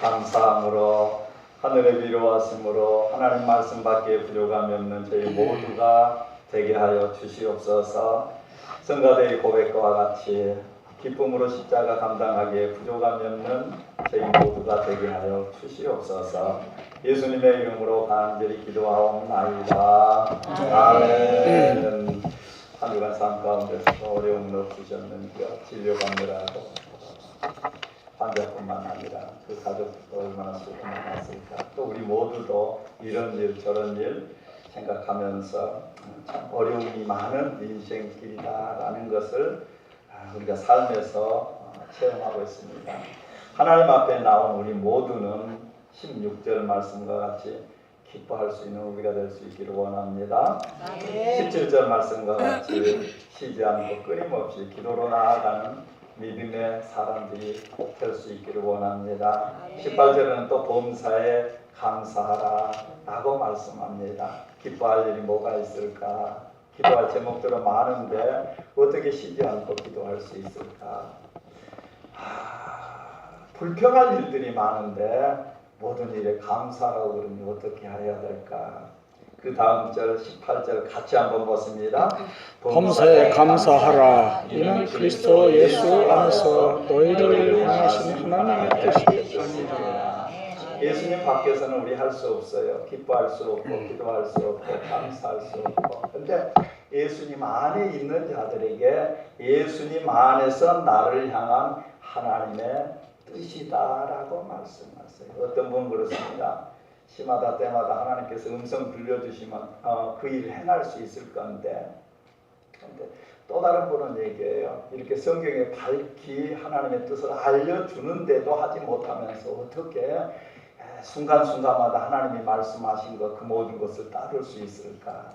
감사함으로 하늘의 위로하심으로 하나님 말씀 밖에 부족함이 없는 저희 모두가 되게 하여 주시옵소서. 성가대의 고백과 같이 기쁨으로 십자가 감당하기에 부족함이 없는 저희 모두가 되게 하여 주시옵소서. 예수님의 이름으로 간절히 기도하옵나이다. 아멘. 한 주간 삶 가운데서 어려움은 없으셨는지요. 진료받느라고 환자뿐만 아니라 그 가족도 얼마나 수고 많았을까. 또 우리 모두도 이런 일 저런 일 생각하면서 참 어려움이 많은 인생길이다라는 것을 우리가 삶에서 체험하고 있습니다. 하나님 앞에 나온 우리 모두는 16절 말씀과 같이 기뻐할 수 있는 우리가 될 수 있기를 원합니다. 17절 말씀과 같이 쉬지 않고 끊임없이 기도로 나아가는 믿음의 사람들이 될 수 있기를 원합니다. 18절에는 또 범사에 감사하라 라고 말씀합니다. 기뻐할 일이 뭐가 있을까? 기도할 제목들은 많은데 어떻게 쉬지 않고 기도할 수 있을까? 불평할 일들이 많은데 모든 일에 감사하라고 그러면 어떻게 해야 될까? 그 다음 절 18절 같이 한번 보십니다. 범사에 감사하라. 이는 그리스도 예수 안에서 너희를 향하신 하나님의 뜻이 아니라. 예수님 밖에서는 우리 할 수 없어요. 기뻐할 수 없고 기도할 수 없고 감사할 수 없고. 근데 예수님 안에 있는 자들에게 예수님 안에서 나를 향한 하나님의 뜻이다라고 말씀하세요. 어떤 분은 그렇습니다. 시마다 때마다 하나님께서 음성 들려주시면 그 일을 행할 수 있을 건데, 근데 또 다른 분은 얘기해요. 이렇게 성경에 밝히 하나님의 뜻을 알려주는데도 하지 못하면서 어떻게 순간순간마다 하나님이 말씀하신 것 그 모든 것을 따를 수 있을까?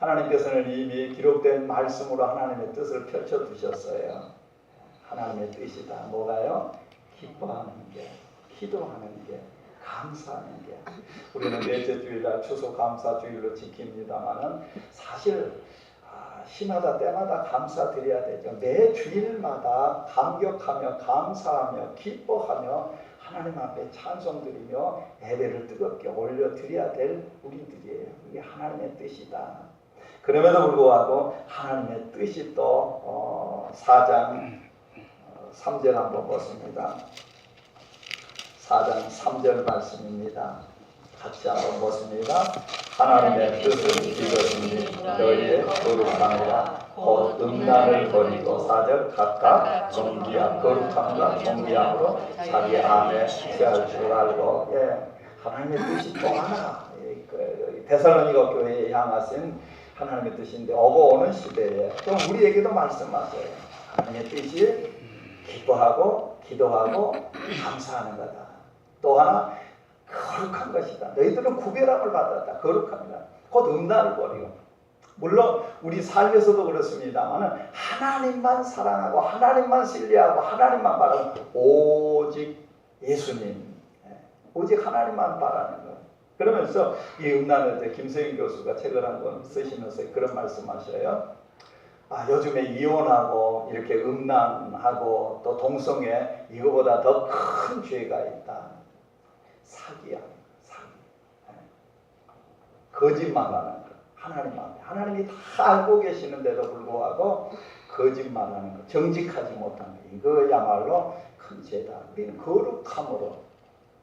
하나님께서는 이미 기록된 말씀으로 하나님의 뜻을 펼쳐두셨어요. 하나님의 뜻이다. 뭐가요? 기뻐하는 게, 기도하는 게, 감사하는 게. 우리는 넷째 주일날 추수감사주일로 지킵니다마는 사실 시마다 때마다 감사드려야 되죠. 매 주일마다 감격하며 감사하며 기뻐하며 하나님 앞에 찬송드리며 예배를 뜨겁게 올려드려야 될 우리들이에요. 이게 하나님의 뜻이다. 그럼에도 불구하고 하나님의 뜻이 또 4장 3절 한번 보십니다. 4장 3절 말씀입니다. 같이 한번 보십니다. 하나님의 뜻은 이것이니 너희의 거룩함이라. 곧 음란을 버리고 4절 각각 정기함, 거룩함과 정기함으로 자기 안에 취할 줄 알고. 하나님의 뜻이 또 하나, 데살로니가 교회에 향하신 하나님의 뜻인데 오고 오는 시대에 또 우리에게도 말씀하세요. 하나님의 뜻이 기뻐하고 기도하고 감사하는 거다. 또 하나 거룩한 것이다. 너희들은 구별함을 받았다. 거룩합니다. 곧 음란을 버리고. 물론 우리 삶에서도 그렇습니다만 하나님만 사랑하고 하나님만 신뢰하고 하나님만 바라는 오직 예수님, 오직 하나님만 바라는 것. 그러면서 이 음란을 때 김세윤 교수가 책을 한 권 쓰시면서 그런 말씀하셔요. 요즘에 이혼하고 이렇게 음란하고 또 동성애 이거보다 더 큰 죄가 있다. 사기야, 사기. 거짓말하는 거. 하나님 앞에. 하나님이 다 알고 계시는데도 불구하고 거짓말하는 거, 정직하지 못하는 거. 이거야말로 큰 죄다. 우리는 거룩함으로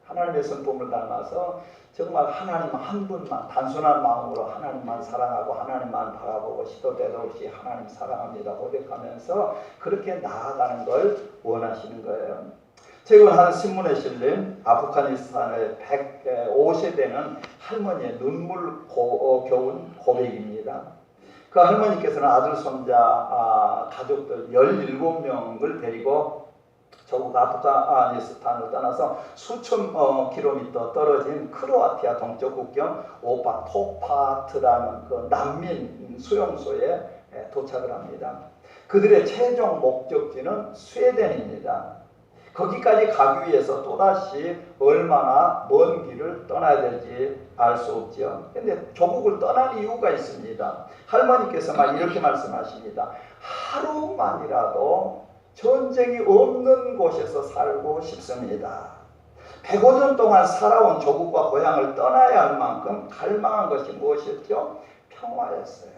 하나님의 성품을 닮아서 정말 하나님 한 분만 단순한 마음으로 하나님만 사랑하고 하나님만 바라보고 시도 때도 없이 하나님 사랑합니다 고백하면서 그렇게 나아가는 걸 원하시는 거예요. 최근 한 신문에 실린 아프가니스탄의 105세 되는 할머니의 눈물 겨운 고백입니다. 그 할머니께서는 아들, 손자, 가족들 17명을 데리고 저국 아프가니스탄을 떠나서 수천 킬로미터 떨어진 크로아티아 동쪽 국경 오파토파트라는 그 난민 수용소에 도착을 합니다. 그들의 최종 목적지는 스웨덴입니다. 거기까지 가기 위해서 또다시 얼마나 먼 길을 떠나야 될지 알 수 없죠. 그런데 조국을 떠난 이유가 있습니다. 할머니께서 막 이렇게 말씀하십니다. 하루만이라도 전쟁이 없는 곳에서 살고 싶습니다. 105년 동안 살아온 조국과 고향을 떠나야 할 만큼 갈망한 것이 무엇이었죠? 평화였어요.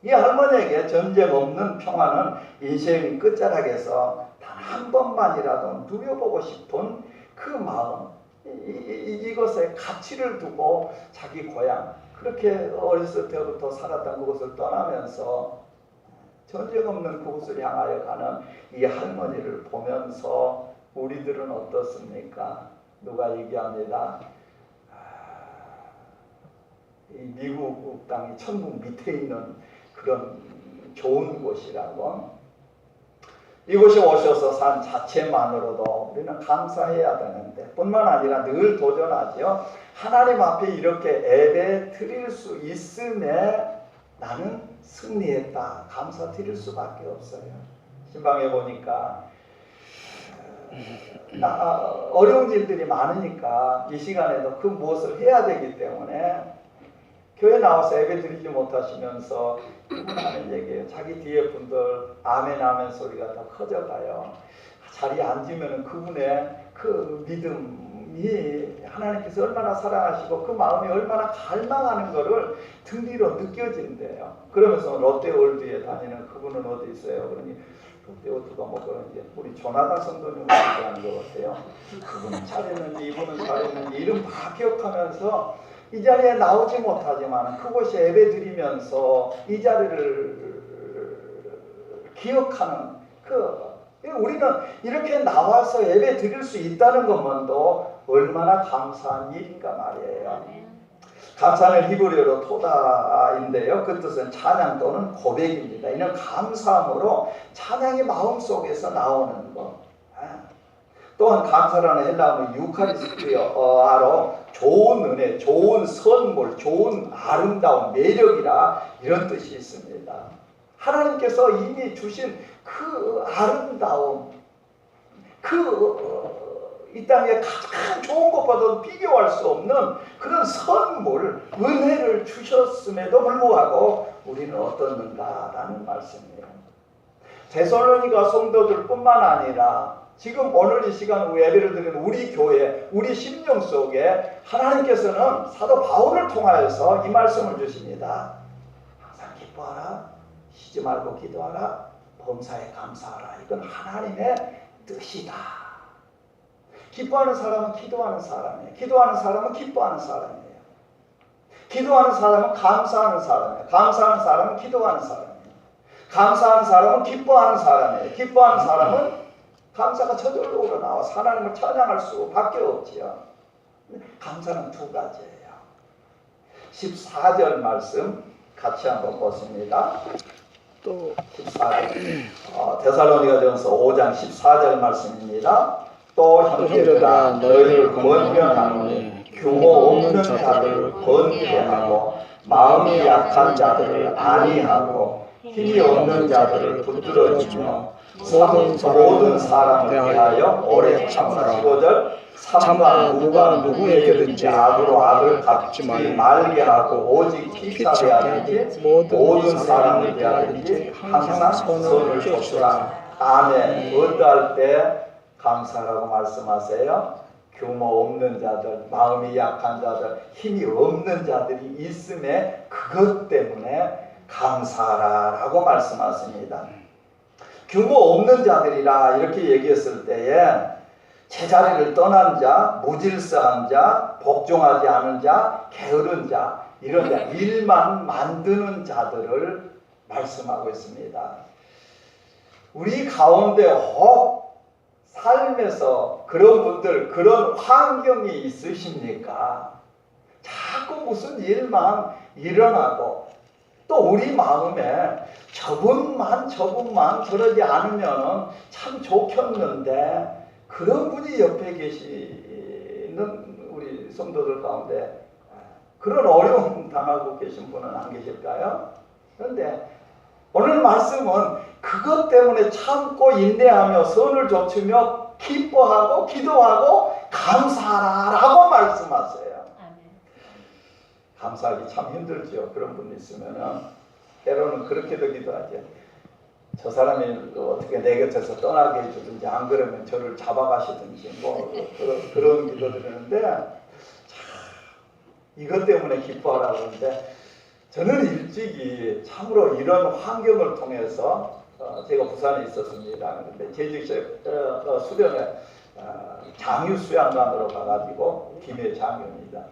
이 할머니에게 전쟁 없는 평화는 인생 끝자락에서 단 한 번만이라도 누려보고 싶은 그 마음, 이것에 가치를 두고 자기 고향, 그렇게 어렸을 때부터 살았던 그곳을 떠나면서 전쟁 없는 그곳을 향하여 가는 이 할머니를 보면서 우리들은 어떻습니까? 누가 얘기합니다. 이 미국 땅이 천국 밑에 있는 그런 좋은 곳이라고. 이곳에 오셔서 산 자체만으로도 우리는 감사해야 되는데 뿐만 아니라 늘 도전하죠. 하나님 앞에 이렇게 예배 드릴 수 있음에 나는 승리했다. 감사 드릴 수밖에 없어요. 신방에 보니까 어려운 일들이 많으니까 이 시간에도 그 무엇을 해야 되기 때문에 교회 나와서 예배 드리지 못하시면서 그분 하는 얘기예요. 자기 뒤에 분들 아멘 아멘 소리가 더 커져가요. 자리에 앉으면 그분의 그 믿음이 하나님께서 얼마나 사랑하시고 그 마음이 얼마나 갈망하는 것을 등 뒤로 느껴진대요. 그러면서 롯데월드에 다니는 그분은 어디 있어요? 그러니 롯데월드가 뭐 그런지 우리 조나단 선도님을 얘기하는 것 같아요. 그분은 잘했는지 이분은 잘했는지 이름 다 기억하면서 이 자리에 나오지 못하지만 그곳에 예배 드리면서 이 자리를 기억하는 우리는 이렇게 나와서 예배 드릴 수 있다는 것만도 얼마나 감사한 일인가 말이에요. 감사는 히브리어로 토다인데요. 그 뜻은 찬양 또는 고백입니다. 이는 감사함으로 찬양이 마음속에서 나오는 것. 또한 감사라는 헬라어는 유카리스티어로 좋은 은혜, 좋은 선물, 좋은 아름다운 매력이라 이런 뜻이 있습니다. 하나님께서 이미 주신 그 아름다움, 이 땅에 가장 좋은 것과도 비교할 수 없는 그런 선물, 은혜를 주셨음에도 불구하고 우리는 어떻는가라는 말씀이에요. 데살로니가 성도들뿐만 아니라 지금 오늘 이 시간 예배를 드리는 우리 교회, 우리 심령 속에 하나님께서는 사도 바울을 통하여서 이 말씀을 주십니다. 항상 기뻐하라, 쉬지 말고 기도하라, 범사에 감사하라. 이건 하나님의 뜻이다. 기뻐하는 사람은 기도하는 사람이에요. 기도하는 사람은 기뻐하는 사람이에요. 기도하는 사람은 감사하는 사람이에요. 감사하는 사람은 기도하는 사람이에요. 감사하는 사람은 기뻐하는 사람이에요. 기뻐하는 사람은 감사가 저절로 우러나와서 하나님을 찬양할 수밖에 없지요. 감사는 두 가지예요. 14절 말씀 같이 한번 보십니다. 또 14절 데살로니가전서 5장 14절 말씀입니다. 또 형제들아 너희를 권면하노니 규모 없는 자들을 권면하고 마음이 약한 자들을 안위하고 힘이 없는 자들을 붙들어주며 모든 사람을 대하여 오래 참으라. 15절 삼가 누가 누구에게든지 악으로 악을 갚지 말게 하고 오직 피차게 하든지 모든 사람을 대하든지 항상 선을 쫓으라. 아멘. 어떠할 때 감사라고 말씀하세요? 규모 없는 자들, 마음이 약한 자들, 힘이 없는 자들이 있음에 그것 때문에 감사하라라고 말씀하십니다. 규모 없는 자들이라 이렇게 얘기했을 때에 제자리를 떠난 자, 무질서한 자, 복종하지 않은 자, 게으른 자, 이런 자, 일만 만드는 자들을 말씀하고 있습니다. 우리 가운데 혹 삶에서 그런 분들, 그런 환경이 있으십니까? 자꾸 무슨 일만 일어나고 또 우리 마음에 저분만 저러지 않으면 참 좋겠는데 그런 분이 옆에 계시는 우리 성도들 가운데 그런 어려움 당하고 계신 분은 안 계실까요? 그런데 오늘 말씀은 그것 때문에 참고 인내하며 선을 좇으며 기뻐하고 기도하고 감사하라라고 말씀하세요. 감사하기 참 힘들죠. 그런 분 있으면은 때로는 그렇게도 기도하죠. 저 사람이 어떻게 내 곁에서 떠나게 해주든지 안 그러면 저를 잡아가시든지 뭐 그런 기도 드리는데 이것 때문에 기뻐하라고 하는데 저는 일찍이 참으로 이런 환경을 통해서 제가 부산에 있었습니다. 근데 재직 수련회 장유 수양관으로 가가지고 김해 장유입니다.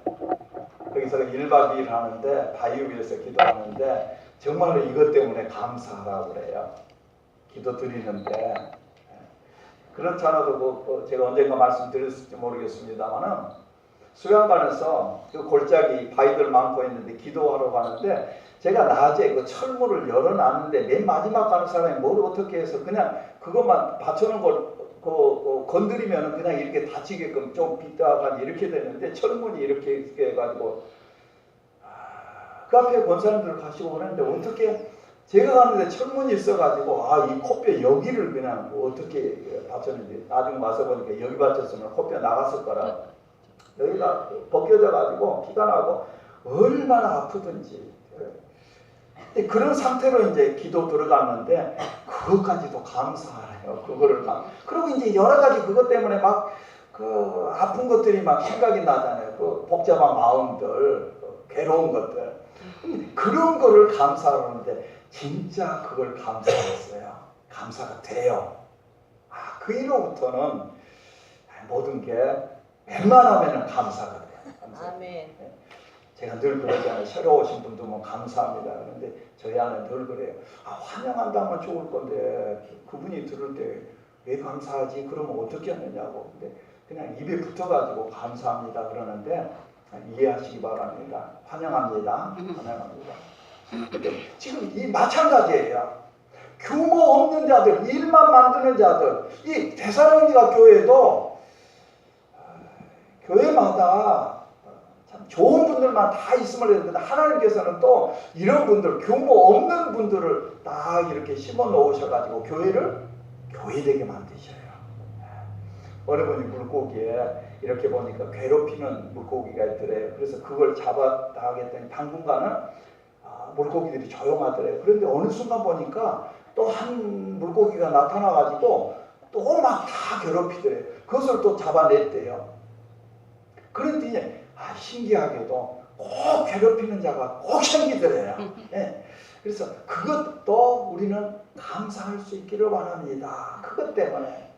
거기서 1박 2일 하는데 바위 위에서 기도하는데 정말로 이것 때문에 감사하라고 그래요. 기도 드리는데 그렇지 않아도 제가 언젠가 말씀드렸을지 모르겠습니다만은 수양관에서 그 골짜기 바위들 많고 있는데 기도하러 가는데 제가 낮에 그 철문을 열어놨는데 맨 마지막 가는 사람이 뭘 어떻게 해서 그냥 그것만 받쳐놓은 걸 건드리면 그냥 이렇게 다치게끔 좀 빗다가 이렇게 되는데 철문이 이렇게 해가지고 그 앞에 권사님들 가시고 그러는데 어떻게 제가 가는데 철문이 있어가지고 이 코뼈 여기를 그냥 어떻게 받쳤는지 나중에 와서 보니까 여기 받쳤으면 코뼈 나갔을 거라 여기가 벗겨져가지고 피가 나고 얼마나 아프든지 그런 상태로 이제 기도 들어갔는데 그것까지도 감사해요. 그거를 그리고 이제 여러 가지 그것 때문에 막 그 아픈 것들이 막 생각이 나잖아요. 그 복잡한 마음들, 괴로운 것들 그런 거를 감사하는데 진짜 그걸 감사했어요. 감사가 돼요. 그 이후로부터는 모든 게 웬만하면 감사가 돼요. 감사가. 아멘. 제가 늘 그러잖아요. 새로 오신 분도 뭐 감사합니다. 그런데 저희 안에 늘 그래요. 환영한다면 좋을 건데 그분이 들을 때 왜 감사하지? 그러면 어떻게 하느냐고. 근데 그냥 입에 붙어가지고 감사합니다 그러는데 이해하시기 바랍니다. 환영합니다. 환영합니다. 근데 지금 이 마찬가지예요. 규모 없는 자들, 일만 만드는 자들, 이 데살로니가 교회도 교회마다 참 좋은 분들만 다 있음을 했는데 하나님께서는 또 이런 분들, 규모 없는 분들을 딱 이렇게 심어 놓으셔가지고 교회를 교회되게 만드셔요. 어느 분이 물고기에 이렇게 보니까 괴롭히는 물고기가 있더래요. 그래서 그걸 잡았다 하겠더니 당분간은 물고기들이 조용하더래요. 그런데 어느 순간 보니까 또 한 물고기가 나타나가지고 또 막 다 괴롭히더래요. 그것을 또 잡아냈대요. 그런데 이제 신기하게도 꼭 괴롭히는 자가 꼭 생기더래요. 네. 그래서 그것도 우리는 감사할 수 있기를 원합니다. 그것 때문에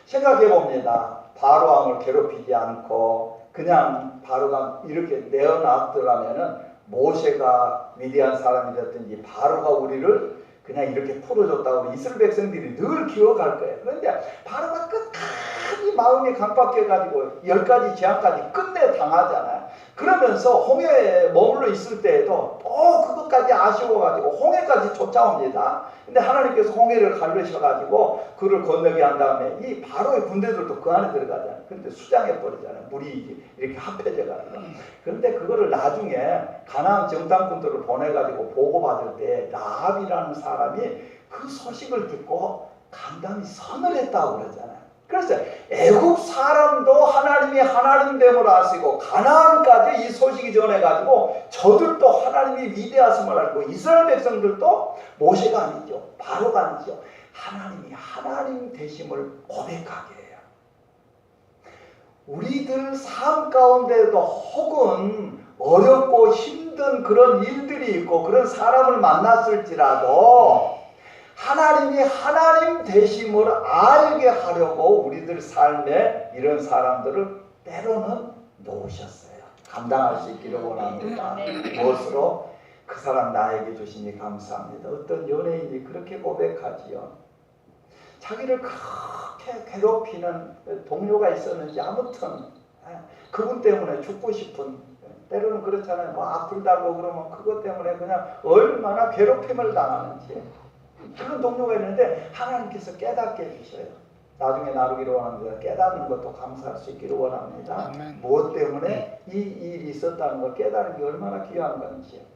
생각해 봅니다. 바로왕을 괴롭히지 않고 그냥 바로가 이렇게 내어놨더라면은 모세가 위대한 사람이 됐든지 바로가 우리를 그냥 이렇게 풀어줬다고 이스라엘 백성들이 늘 기억할 거예요. 그런데 바로가 끝까지 마음이 강박해가지고 10가지 재앙까지 끝내 당하잖아요. 그러면서 홍해에 머물러 있을 때에도 또 그것까지 아쉬워가지고 홍해까지 쫓아옵니다. 근데 하나님께서 홍해를 가르셔가지고 그를 건너게 한 다음에 이 바로의 군대들도 그 안에 들어가잖아요. 근데 수장해 버리잖아요. 물이 이렇게 합해져가지고. 그런데 그거를 나중에 가나안 정탐꾼들을 보내가지고 보고받을 때 라합이라는 사람이 그 소식을 듣고 간담이 선을 했다고 그러잖아요. 그래서 애국 사람도 하나님이 하나님됨을 아시고 가나안까지 이 소식이 전해가지고 저들도 하나님이 위대하심을 알고 이스라엘 백성들도 모세가 아니죠. 바로가 아니죠. 하나님이 하나님 되심을 고백하게 해요. 우리들 삶 가운데도 혹은 어렵고 힘든 그런 일들이 있고 그런 사람을 만났을지라도 하나님이 하나님 되심을 알게 하려고 우리들 삶에 이런 사람들을 때로는 놓으셨어요. 감당할 수 있기를 원합니다. 무엇으로? 그 사람 나에게 주시니 감사합니다. 어떤 연예인이 그렇게 고백하지요. 자기를 그렇게 괴롭히는 동료가 있었는지 아무튼 그분 때문에 죽고 싶은 때로는 그렇잖아요. 뭐 아플다고 그러면 그것 때문에 그냥 얼마나 괴롭힘을 당하는지 그런 동료가 있는데 하나님께서 깨닫게 해주셔요. 나중에 나누기를 원합니다. 깨닫는 것도 감사할 수 있기를 원합니다. 아멘. 무엇 때문에 이 일이 있었다는 걸 깨달은 게 얼마나 귀한 건지.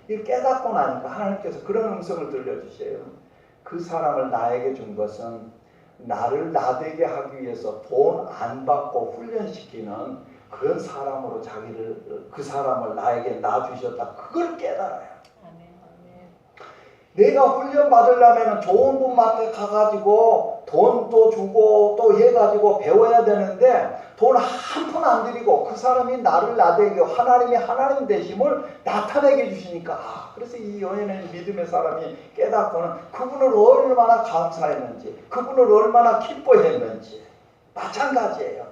이 깨닫고 나니까 하나님께서 그런 음성을 들려주세요. 그 사람을 나에게 준 것은 나를 나되게 하기 위해서 돈 안 받고 훈련시키는 그런 사람으로 그 사람을 나에게 놔주셨다. 그걸 깨달아요. 내가 훈련 받으려면 좋은 분한테 가가지고 돈도 주고 또 해가지고 배워야 되는데 돈 한 푼 안 들이고 그 사람이 나를 나대고 하나님이 하나님 되심을 나타내게 해주시니까 그래서 이 여인의 믿음의 사람이 깨닫고는 그분을 얼마나 감사했는지 그분을 얼마나 기뻐했는지 마찬가지예요.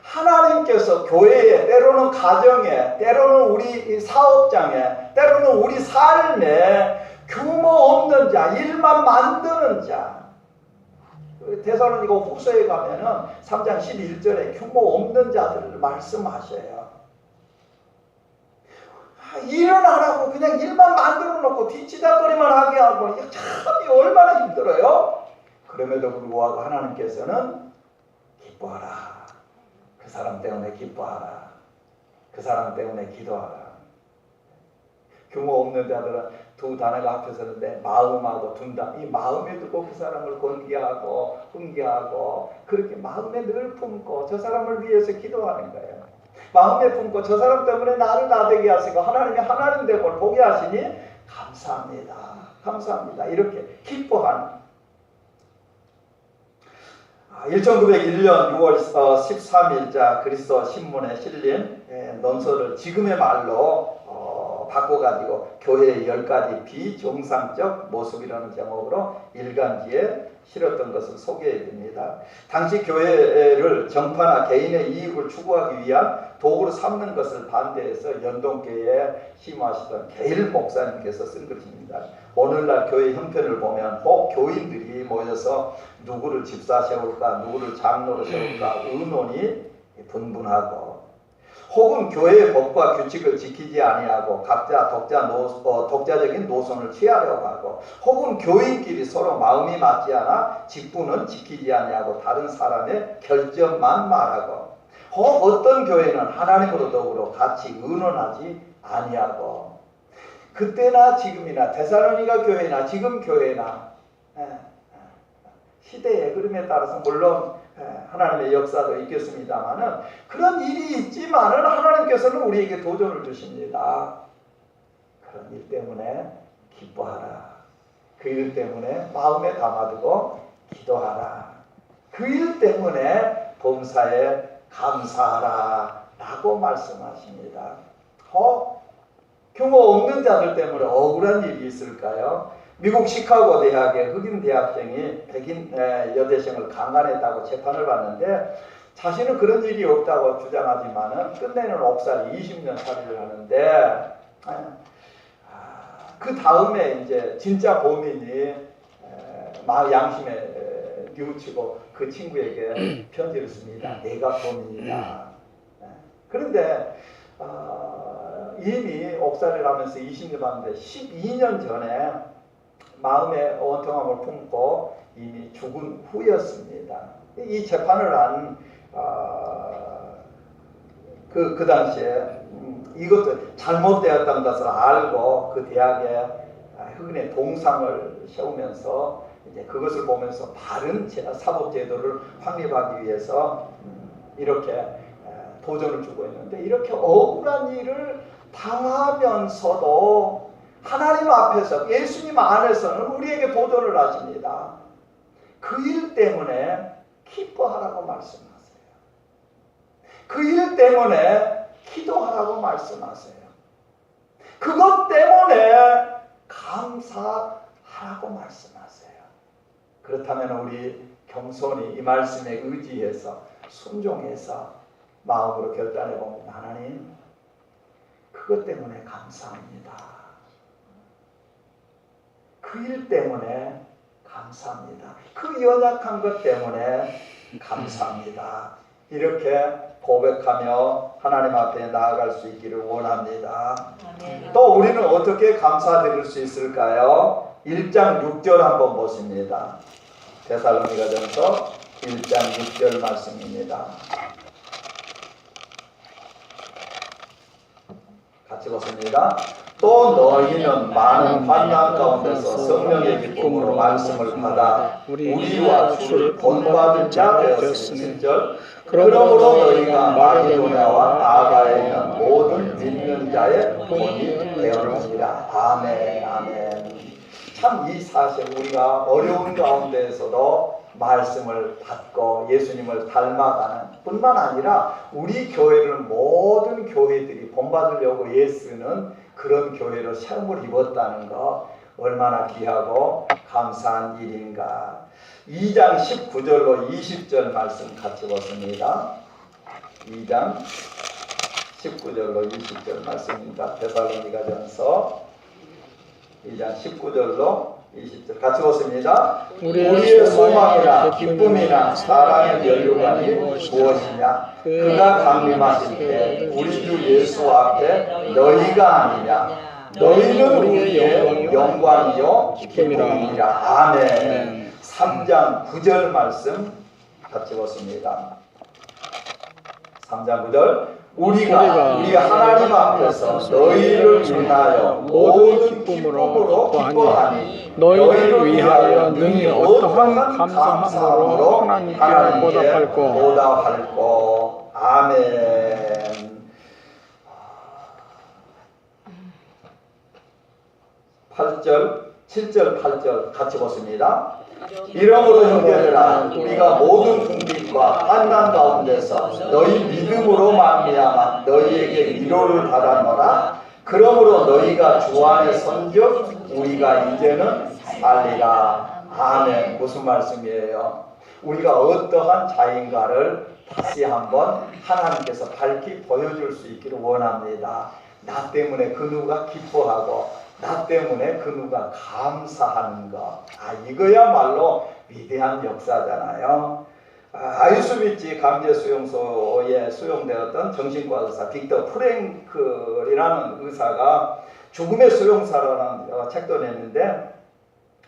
하나님께서 교회에 때로는 가정에 때로는 우리 사업장에 때로는 우리 삶에 규모 없는 자, 일만 만드는 자. 데살로니가 후서에 가면은 3장 11절에 규모 없는 자들을 말씀하셔요. 일은 안 하고 그냥 일만 만들어 놓고 뒤치다거리만 하게 하고 참 얼마나 힘들어요. 그럼에도 불구하고 하나님께서는 기뻐하라. 그 사람 때문에 기뻐하라. 그 사람 때문에 기도하라. 규모 없는 자들은 두 단어가 앞에 서는데 마음하고 둔다. 이 마음에 두고 그 사람을 권기하고 훈계하고 그렇게 마음에 늘 품고 저 사람을 위해서 기도하는 거예요. 마음에 품고 저 사람 때문에 나를 나대게 하시고 하나님이 하나님 됨을 보게 하시니 감사합니다. 감사합니다. 이렇게 기뻐하는 1901년 6월 13일자 그리스도 신문에 실린 논설을 지금의 말로 바꿔가지고 교회의 10가지 비정상적 모습이라는 제목으로 일간지에 실었던 것을 소개해드립니다. 당시 교회를 정파나 개인의 이익을 추구하기 위한 도구로 삼는 것을 반대해서 연동교회에 심하시던 게일 목사님께서 쓴 것입니다. 오늘날 교회 형편을 보면 꼭 교인들이 모여서 누구를 집사 세울까 누구를 장로로 세울까 의논이 분분하고 혹은 교회의 법과 규칙을 지키지 아니하고 각자 독자적인 노선을 취하려고 하고 혹은 교인끼리 서로 마음이 맞지 않아 직분은 지키지 아니하고 다른 사람의 결정만 말하고 혹 어떤 교회는 하나님으로 더불어 같이 의논하지 아니하고 그때나 지금이나 데살로니가 교회나 지금 교회나 시대의 흐름에 따라서 물론 하나님의 역사도 있겠습니다만은 그런 일이 있지만은 하나님께서는 우리에게 도전을 주십니다. 그런 일 때문에 기뻐하라. 그 일 때문에 마음에 담아두고 기도하라. 그 일 때문에 범사에 감사하라 라고 말씀하십니다. 규모 없는 자들 때문에 억울한 일이 있을까요? 미국 시카고 대학의 흑인 대학생이 백인 여대생을 강간했다고 재판을 받는데 자신은 그런 일이 없다고 주장하지만은 끝내는 옥살이 20년 살이를 하는데 그 다음에 이제 진짜 범인이 양심에 뉘우치고 그 친구에게 편지를 씁니다. 내가 범인이다. 그런데 이미 옥살이를 하면서 20년 하는데 12년 전에 마음의 원통함을 품고 이미 죽은 후였습니다. 이 재판을 한 그 당시에 이것도 잘못되었던 것을 알고 그 대학에 흑인의 동상을 세우면서 이제 그것을 보면서 바른 사법제도를 확립하기 위해서 이렇게 도전을 주고 있는데 이렇게 억울한 일을 당하면서도 하나님 앞에서 예수님 안에서는 우리에게 도전을 하십니다. 그 일 때문에 기뻐하라고 말씀하세요. 그 일 때문에 기도하라고 말씀하세요. 그것 때문에 감사하라고 말씀하세요. 그렇다면 우리 겸손히 이 말씀에 의지해서 순종해서 마음으로 결단해 봅니다. 하나님, 그것 때문에 감사합니다. 그 일 때문에 감사합니다. 그 연약한 것 때문에 감사합니다. 이렇게 고백하며 하나님 앞에 나아갈 수 있기를 원합니다. 또 우리는 어떻게 감사드릴 수 있을까요? 1장 6절 한번 보십니다. 데살로니가전서 1장 6절 말씀입니다. 같이 보십니다. 또 너희는 많은 환난 가운데서 성령의 기쁨으로 말씀을 받아 우리와 주를 본받은 자 되었으니 7절 그러므로 너희가 마게도냐와 아가에 있는 모든 믿는 자의 본이 되었느니라. 아멘. 아멘. 참 이 사실 우리가 어려운 가운데에서도 말씀을 받고 예수님을 닮아가는 뿐만 아니라 우리 교회를 모든 교회들이 본받으려고 애쓰는 그런 교회로 시험을 입었다는 거 얼마나 귀하고 감사한 일인가. 2장 19절로 20절 말씀 같이 보습니다. 2장 19절로 20절 말씀입니다. 데살로니가전서 2장 19절로 20절 같이 보습니다. 우리의 소망이나 기쁨이나 사랑의 면류관이 무엇이냐? 그가 강림하실 때 우리 주 예수 앞에 너희가 아니냐? 너희는 우리의 영광이요 기쁨이라. 아멘. 3장 9절 말씀 같이 보습니다. 3장 9절 우리가 하나님 앞에서 너희를 인하여 모든 기쁨으로 기뻐하니 너희를 위하여 능히 어떠한 감사함으로 하나님께 보답할꼬. 아멘. 7절 8절 같이 보습니다. 이러므로 형제들아 우리가 모든 궁핍과 환난 가운데서 너희 믿음으로 말미암아 너희에게 위로를 받았노라. 그러므로 너희가 주 안에 선즉 우리가 이제는 살리라. 아멘. 무슨 말씀이에요? 우리가 어떠한 자인가를 다시 한번 하나님께서 밝히 보여줄 수 있기를 원합니다. 나 때문에 그 누가 기뻐하고 나 때문에 그 누가 감사하는 것. 이거야말로 위대한 역사잖아요. 아이슈비츠 강제수용소에 수용되었던 정신과 의사 빅터 프랭클이라는 의사가 죽음의 수용사라는 책도 냈는데,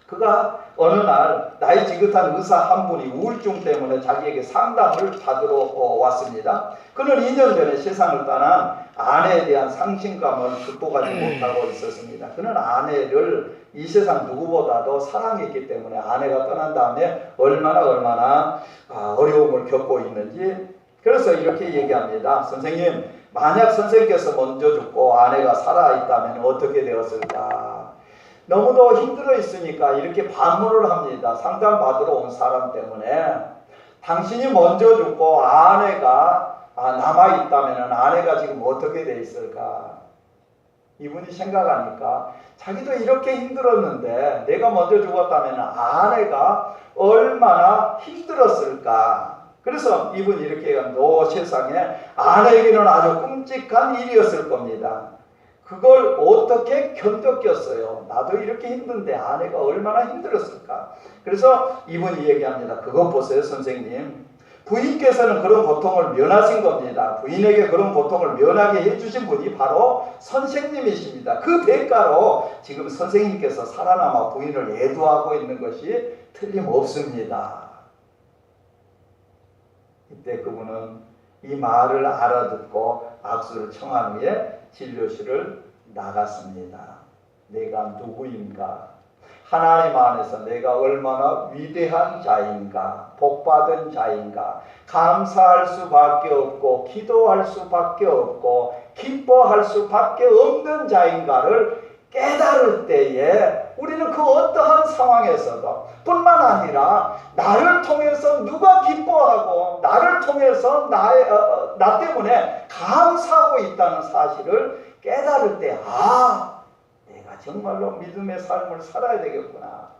그가 어느 날 나이 지긋한 의사 한 분이 우울증 때문에 자기에게 상담을 받으러 왔습니다. 그는 2년 전에 세상을 떠난 아내에 대한 상실감을 극복하지 못하고 있었습니다. 그는 아내를 이 세상 누구보다도 사랑했기 때문에 아내가 떠난 다음에 얼마나 어려움을 겪고 있는지, 그래서 이렇게 얘기합니다. 선생님, 만약 선생님께서 먼저 죽고 아내가 살아있다면 어떻게 되었을까? 너무도 힘들어 있으니까 이렇게 반문을 합니다. 상담받으러 온 사람 때문에. 당신이 먼저 죽고 아내가 남아있다면 아내가 지금 어떻게 돼 있을까? 이분이 생각하니까 자기도 이렇게 힘들었는데 내가 먼저 죽었다면 아내가 얼마나 힘들었을까? 그래서 이분이 이렇게 얘기합니다. 세상에 아내에게는 아주 끔찍한 일이었을 겁니다. 그걸 어떻게 견뎠겠어요? 나도 이렇게 힘든데 아내가 얼마나 힘들었을까? 그래서 이분이 얘기합니다. 그것 보세요, 선생님. 부인께서는 그런 고통을 면하신 겁니다. 부인에게 그런 고통을 면하게 해주신 분이 바로 선생님이십니다. 그 대가로 지금 선생님께서 살아남아 부인을 애도하고 있는 것이 틀림없습니다. 이때 그분은 이 말을 알아듣고 악수를 청한 후에 진료실을 나갔습니다. 내가 누구인가? 하나님 안에서 내가 얼마나 위대한 자인가, 복받은 자인가, 감사할 수밖에 없고 기도할 수밖에 없고 기뻐할 수밖에 없는 자인가를 깨달을 때에 우리는 그 어떠한 상황에서도 뿐만 아니라 나를 통해서 누가 기뻐하고 나를 통해서 나 때문에 감사하고 있다는 사실을 깨달을 때 내가 정말로 믿음의 삶을 살아야 되겠구나.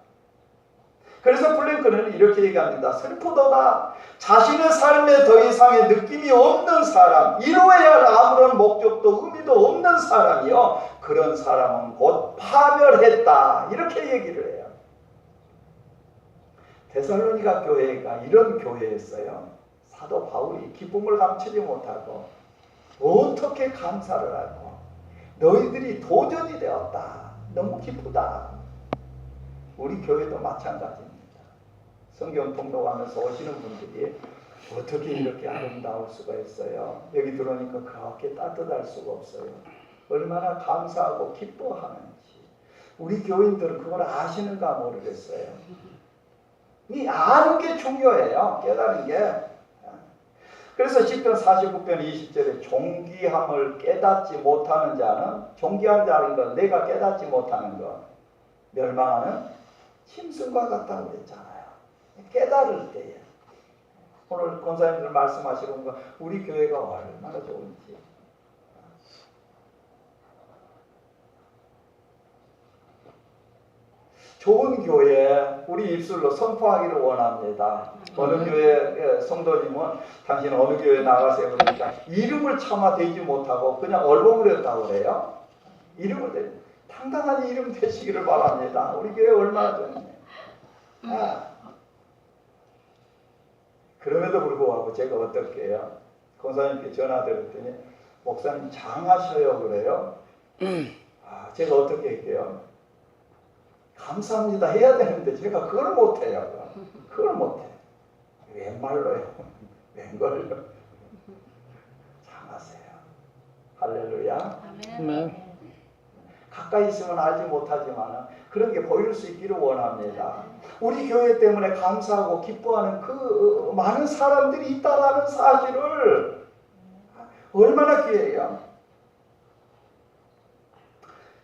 그래서 플랭크는 이렇게 얘기합니다. 슬프도다. 자신의 삶에 더 이상의 느낌이 없는 사람, 이루어야 할 아무런 목적도 의미도 없는 사람이요, 그런 사람은 곧 파멸했다. 이렇게 얘기를 해요. 데살로니가 교회가 이런 교회였어요. 사도 바울이 기쁨을 감추지 못하고 어떻게 감사를 하고 너희들이 도전이 되었다. 너무 기쁘다. 우리 교회도 마찬가지입니다. 성경 통독하면서 오시는 분들이 어떻게 이렇게 아름다울 수가 있어요? 여기 들어오니까 그렇게 따뜻할 수가 없어요. 얼마나 감사하고 기뻐하는지. 우리 교인들은 그걸 아시는가 모르겠어요. 이 아는 게 중요해요. 깨달은 게. 그래서 10편 49편 20절에 존귀함을 깨닫지 못하는 자는, 존귀한 자는 건 내가 깨닫지 못하는 것. 멸망하는 짐승과 같다고 그랬잖아요. 깨달을 때에. 오늘 권사님들 말씀하시는 거 우리 교회가 얼마나 좋은지. 좋은 교회 우리 입술로 선포하기를 원합니다. 어느 교회 성도님은 당신 어느 교회 나가세요 그러니까 이름을 차마 대지 못하고 그냥 얼버무렸다고 그래요. 이름을 당당한 이름 되시기를 바랍니다. 우리 교회 얼마나 좋네. 그럼에도 불구하고 제가 어떻게 해요? 권사님께 전화 드렸더니 목사님 장하셔요 그래요. 제가 어떻게 할게요? 감사합니다 해야 되는데 제가 그걸 못해요. 그걸 못해. 웬말로요? 웬걸요? 장하세요. 할렐루야. 아멘. 가까이 있으면 알지 못하지만 그런 게 보일 수 있기를 원합니다. 우리 교회 때문에 감사하고 기뻐하는 그 많은 사람들이 있다라는 사실을 얼마나 귀해요.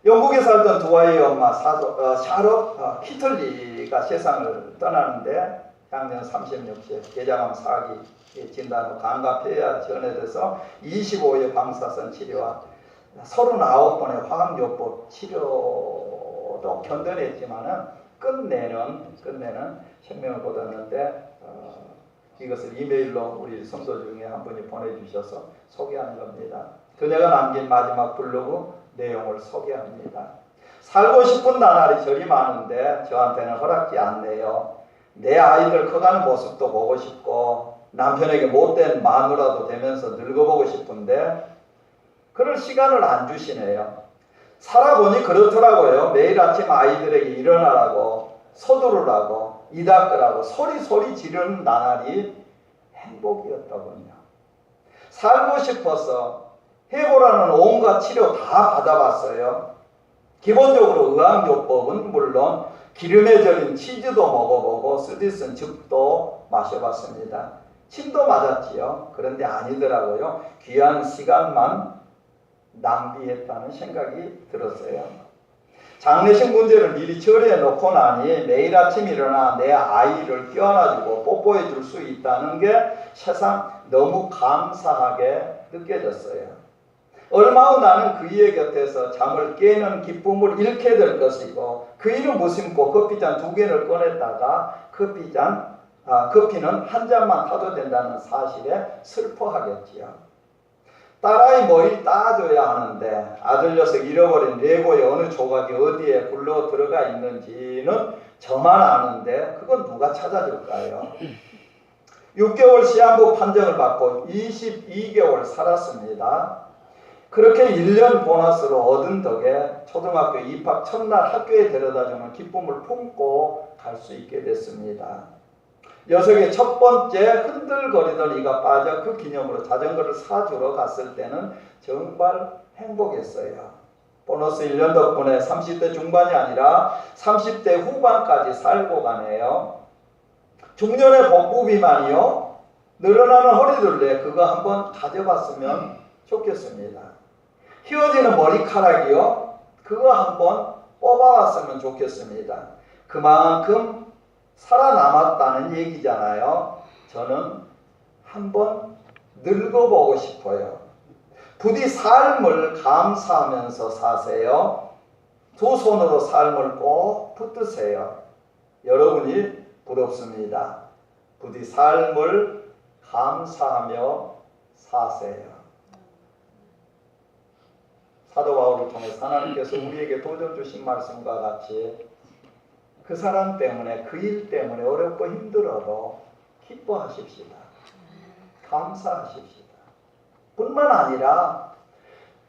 영국에 살던 두 아이의 엄마 샤럿 히틀리가 세상을 떠나는데 양년 36세 개장암 4기 진단 후 간과 폐하 전해돼서 25회 방사선 치료와 39번의 화학요법 치료도 견뎌냈지만은 끝내는 생명을 거뒀는데 이것을 이메일로 우리 성도 중에 한 분이 보내주셔서 소개하는 겁니다. 그녀가 남긴 마지막 블로그 내용을 소개합니다. 살고 싶은 나날이 저리 많은데 저한테는 허락지 않네요. 내 아이들 커가는 모습도 보고 싶고 남편에게 못된 마누라도 되면서 늙어보고 싶은데 그럴 시간을 안 주시네요. 살아보니 그렇더라고요. 매일 아침 아이들에게 일어나라고 서두르라고 이 닦으라고 소리 지르는 나날이 행복이었더군요. 살고 싶어서 해보라는 온갖 치료 다 받아봤어요. 기본적으로 의학요법은 물론 기름에 절인 치즈도 먹어보고 쓰디쓴 즙도 마셔봤습니다. 침도 맞았지요. 그런데 아니더라고요. 귀한 시간만 낭비했다는 생각이 들었어요. 장례식 문제를 미리 처리해 놓고 나니 매일 아침 일어나 내 아이를 껴안아주고 뽀뽀해 줄 수 있다는 게 세상 너무 감사하게 느껴졌어요. 얼마 후 나는 그의 곁에서 잠을 깨는 기쁨을 잃게 될 것이고 그 일을 무심코 커피잔 2개를 꺼냈다가 커피는 한 잔만 타도 된다는 사실에 슬퍼하겠지요. 딸아이 머리 따줘야 하는데 아들 녀석 잃어버린 레고의 어느 조각이 어디에 굴러 들어가 있는지는 저만 아는데 그건 누가 찾아줄까요? 6개월 시한부 판정을 받고 22개월 살았습니다. 그렇게 1년 보너스로 얻은 덕에 초등학교 입학 첫날 학교에 데려다주는 기쁨을 품고 갈 수 있게 됐습니다. 녀석의 첫 번째 흔들거리던 이가 빠져 그 기념으로 자전거를 사주러 갔을 때는 정말 행복했어요. 보너스 1년 덕분에 30대 중반이 아니라 30대 후반까지 살고 가네요. 중년의 복부 비만이요. 늘어나는 허리둘레 그거 한번 가져봤으면 좋겠습니다. 휘어지는 머리카락이요. 그거 한번 뽑아봤으면 좋겠습니다. 그만큼 살아남았다는 얘기잖아요. 저는 한번 늙어보고 싶어요. 부디 삶을 감사하면서 사세요. 두 손으로 삶을 꼭 붙드세요. 여러분이 부럽습니다. 부디 삶을 감사하며 사세요. 사도 바울을 통해서 하나님께서 우리에게 도전 주신 말씀과 같이 그 사람 때문에 그 일 때문에 어렵고 힘들어도 기뻐하십시다. 감사하십시다. 뿐만 아니라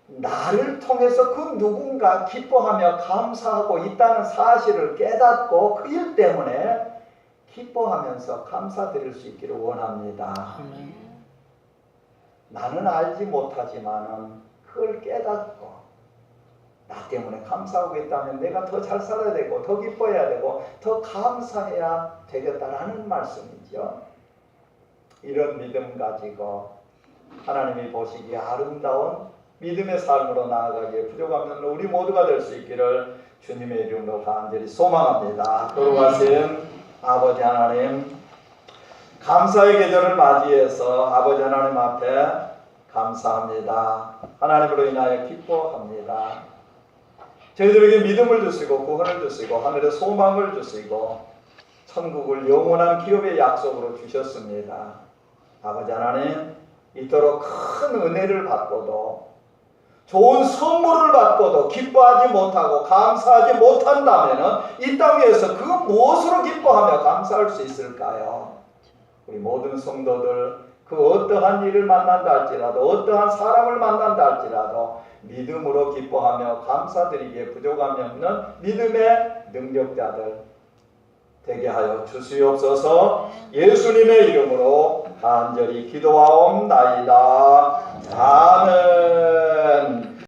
나를 통해서 그 누군가 기뻐하며 감사하고 있다는 사실을 깨닫고 그 일 때문에 기뻐하면서 감사드릴 수 있기를 원합니다. 나는 알지 못하지만은 그걸 깨닫고 나 때문에 감사하고 있다면 내가 더 잘 살아야 되고 더 기뻐해야 되고 더 감사해야 되겠다라는 말씀이죠. 이런 믿음 가지고 하나님이 보시기에 아름다운 믿음의 삶으로 나아가기에 부족하면 우리 모두가 될 수 있기를 주님의 이름으로 간절히 소망합니다. 거룩하신 아버지 하나님, 감사의 계절을 맞이해서 아버지 하나님 앞에 감사합니다. 하나님으로 인하여 기뻐합니다. 저희들에게 믿음을 주시고 구원을 주시고 하늘의 소망을 주시고 천국을 영원한 기업의 약속으로 주셨습니다. 아버지 하나님, 이토록 큰 은혜를 받고도 좋은 선물을 받고도 기뻐하지 못하고 감사하지 못한다면 이 땅에서 그 무엇으로 기뻐하며 감사할 수 있을까요? 우리 모든 성도들 그 어떠한 일을 만난다 할지라도 어떠한 사람을 만난다 할지라도 믿음으로 기뻐하며 감사드리기에 부족함이 없는 믿음의 능력자들 되게 하여 주시옵소서. 예수님의 이름으로 간절히 기도하옵나이다. 아멘.